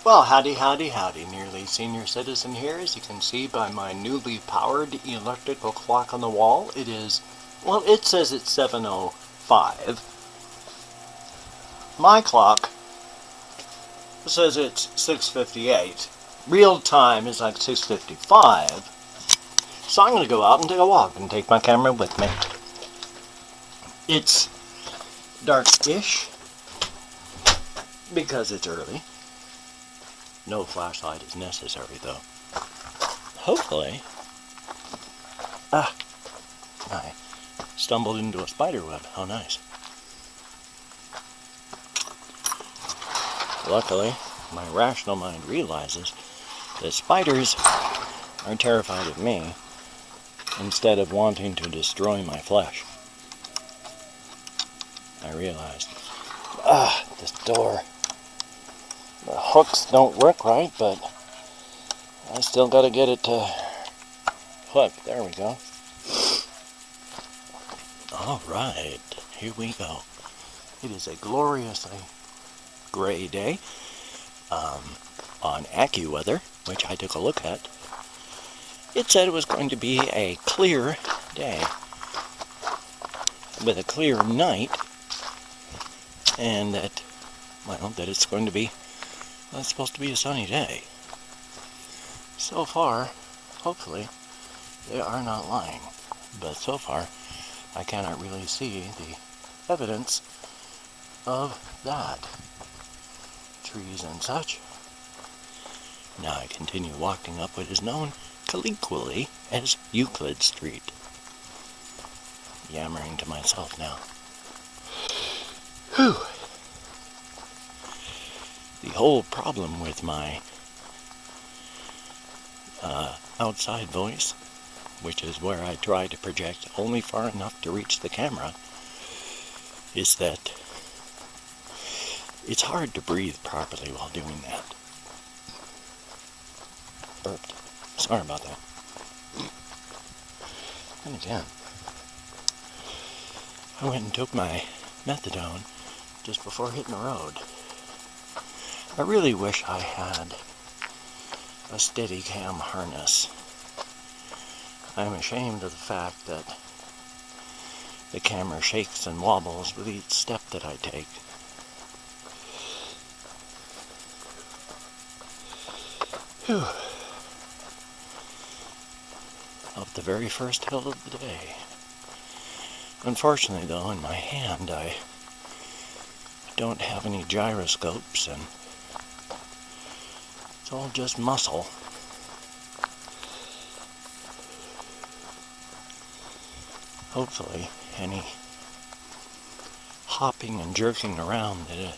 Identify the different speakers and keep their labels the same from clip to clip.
Speaker 1: Well, howdy, howdy, howdy. Nearly senior citizen here. As you can see by my newly powered electrical clock on the wall, it is, well, it says it's 7:05. My clock says it's 6:58. Real time is like 6:55. So I'm going to go out and take a walk and take my camera with me. It's dark-ish because it's early. No flashlight is necessary, though. Hopefully. I stumbled into a spider web. How nice. Luckily, my rational mind realizes that spiders are terrified of me instead of wanting to destroy my flesh. I realized, this door. The hooks don't work right, but I still got to get it to hook. There we go. Alright, here we go. It is a gloriously gray day on AccuWeather, which I took a look at. It said it was going to be a clear day with a clear night, and that it's going to be it's supposed to be a sunny day. So far, hopefully, they are not lying. But so far, I cannot really see the evidence of that. Trees and such. Now I continue walking up what is known colloquially as Euclid Street. Yammering to myself now. Whew. The whole problem with my outside voice, which is where I try to project only far enough to reach the camera, is that it's hard to breathe properly while doing that. Burped. Sorry about that. And again, I went and took my methadone just before hitting the road. I really wish I had a Steadicam harness. I'm ashamed of the fact that the camera shakes and wobbles with each step that I take. Whew. Up the very first hill of the day. Unfortunately, though, in my hand I don't have any gyroscopes, and it's all just muscle. Hopefully, any hopping and jerking around that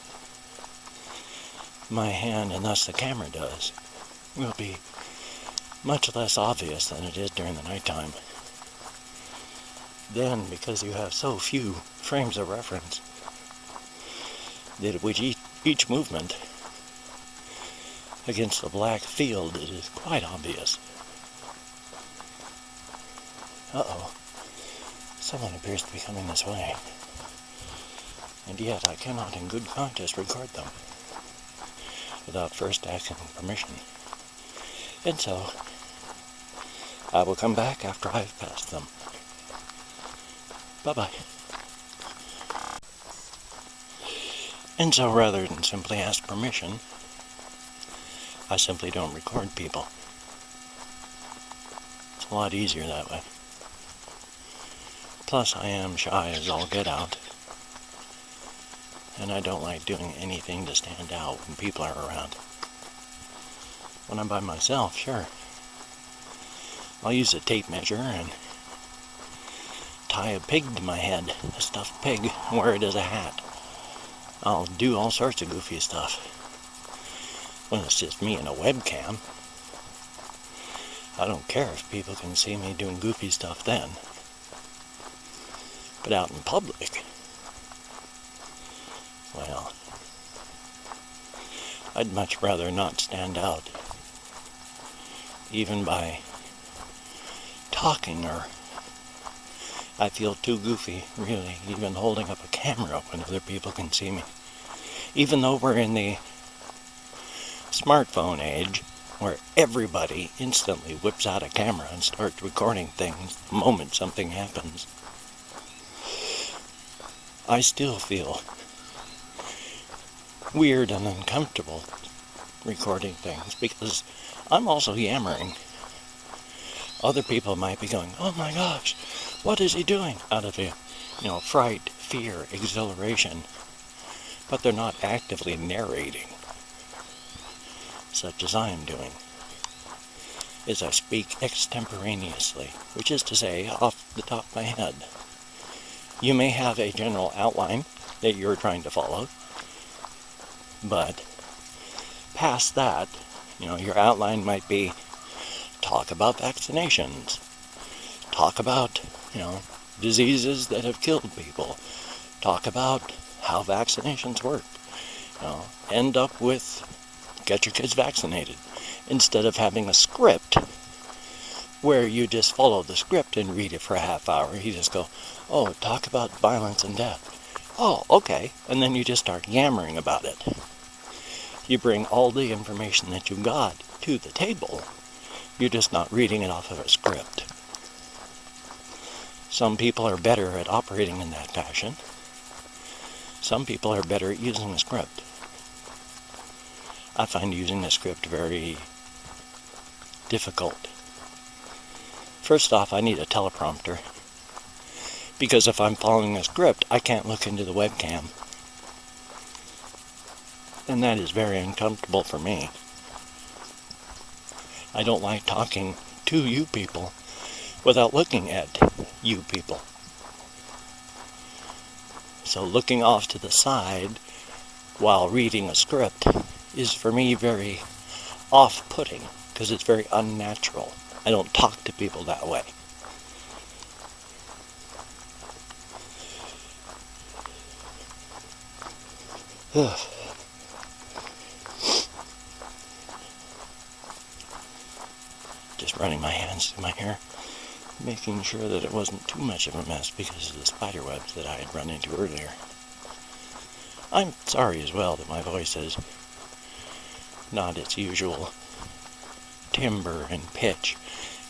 Speaker 1: my hand, and thus the camera, does will be much less obvious than it is during the nighttime. Then, because you have so few frames of reference, that with each movement against the black field, it is quite obvious. Uh-oh. Someone appears to be coming this way. And yet I cannot in good conscience record them without first asking permission. And so, I will come back after I've passed them. Bye-bye. And so, rather than simply ask permission, I simply don't record people. It's a lot easier that way. Plus, I am shy as all get out, and I don't like doing anything to stand out when people are around. When I'm by myself, sure, I'll use a tape measure and tie a pig to my head, a stuffed pig, and wear it as a hat. I'll do all sorts of goofy stuff. When it's just me and a webcam, I don't care if people can see me doing goofy stuff then. But out in public, well, I'd much rather not stand out, even by talking, or I feel too goofy, really, even holding up a camera when other people can see me. Even though we're in the smartphone age, where everybody instantly whips out a camera and starts recording things the moment something happens, I still feel weird and uncomfortable recording things because I'm also yammering. Other people might be going, "Oh my gosh, what is he doing?" out of a, fright, fear, exhilaration. But they're not actively narrating, such as I am doing, as I speak extemporaneously, which is to say, off the top of my head. You may have a general outline that you're trying to follow, but past that, your outline might be talk about vaccinations, talk about, diseases that have killed people, talk about how vaccinations work, end up with get your kids vaccinated, instead of having a script where you just follow the script and read it for a half hour. You just go, "Oh, talk about violence and death." "Oh, okay." And then you just start yammering about it. You bring all the information that you got to the table. You're just not reading it off of a script. Some people are better at operating in that fashion. Some people are better at using a script. I find using a script very difficult. First off, I need a teleprompter, because if I'm following a script, I can't look into the webcam. And that is very uncomfortable for me. I don't like talking to you people without looking at you people. So looking off to the side while reading a script is for me very off-putting, because it's very unnatural. I don't talk to people that way. Just running my hands through my hair, making sure that it wasn't too much of a mess because of the spider webs that I had run into earlier. I'm sorry as well that my voice is not its usual timbre and pitch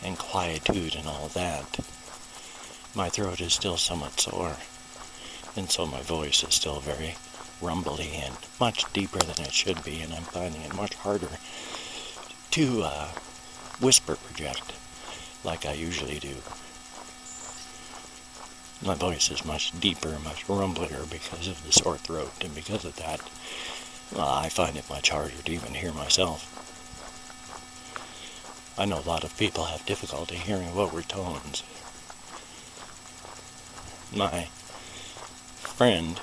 Speaker 1: and quietude and all that. My throat is still somewhat sore, and so my voice is still very rumbly and much deeper than it should be, and I'm finding it much harder to whisper project like I usually do. My voice is much deeper, much rumblier because of the sore throat, and because of that, I find it much harder to even hear myself. I know a lot of people have difficulty hearing lower tones. My friend,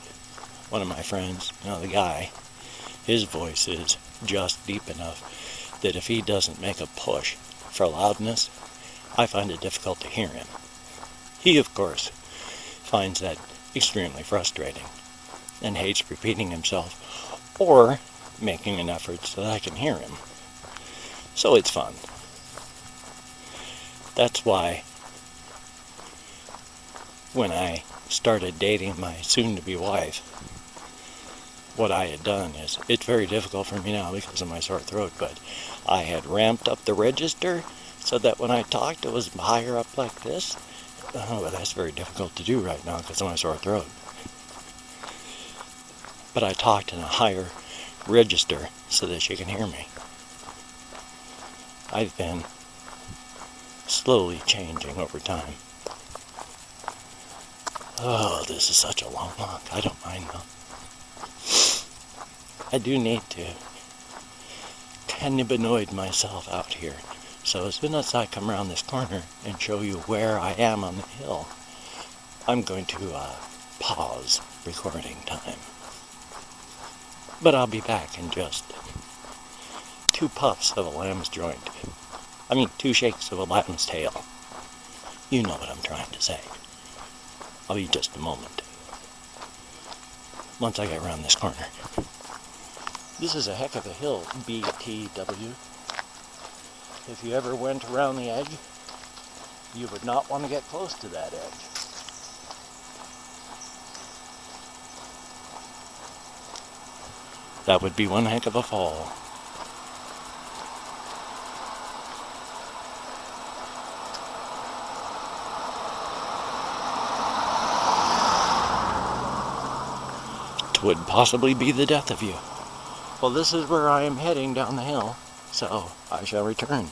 Speaker 1: one of my friends, the guy, his voice is just deep enough that if he doesn't make a push for loudness, I find it difficult to hear him. He, of course, finds that extremely frustrating and hates repeating himself or making an effort so that I can hear him. So it's fun. That's why when I started dating my soon-to-be wife, what I had done is, it's very difficult for me now because of my sore throat, but I had ramped up the register so that when I talked it was higher up like this. But that's very difficult to do right now because of my sore throat. But I talked in a higher register so that she can hear me. I've been slowly changing over time. Oh, this is such a long walk. I don't mind though. I do need to cannabinoid myself out here. So as soon as I come around this corner and show you where I am on the hill, I'm going to pause recording time. But I'll be back in just 2 puffs of a lamb's joint. 2 shakes of a lamb's tail. You know what I'm trying to say. I'll be just a moment. Once I get around this corner. This is a heck of a hill, BTW. If you ever went around the edge, you would not want to get close to that edge. That would be one heck of a fall. would possibly be the death of you. Well, this is where I am heading down the hill, so I shall return.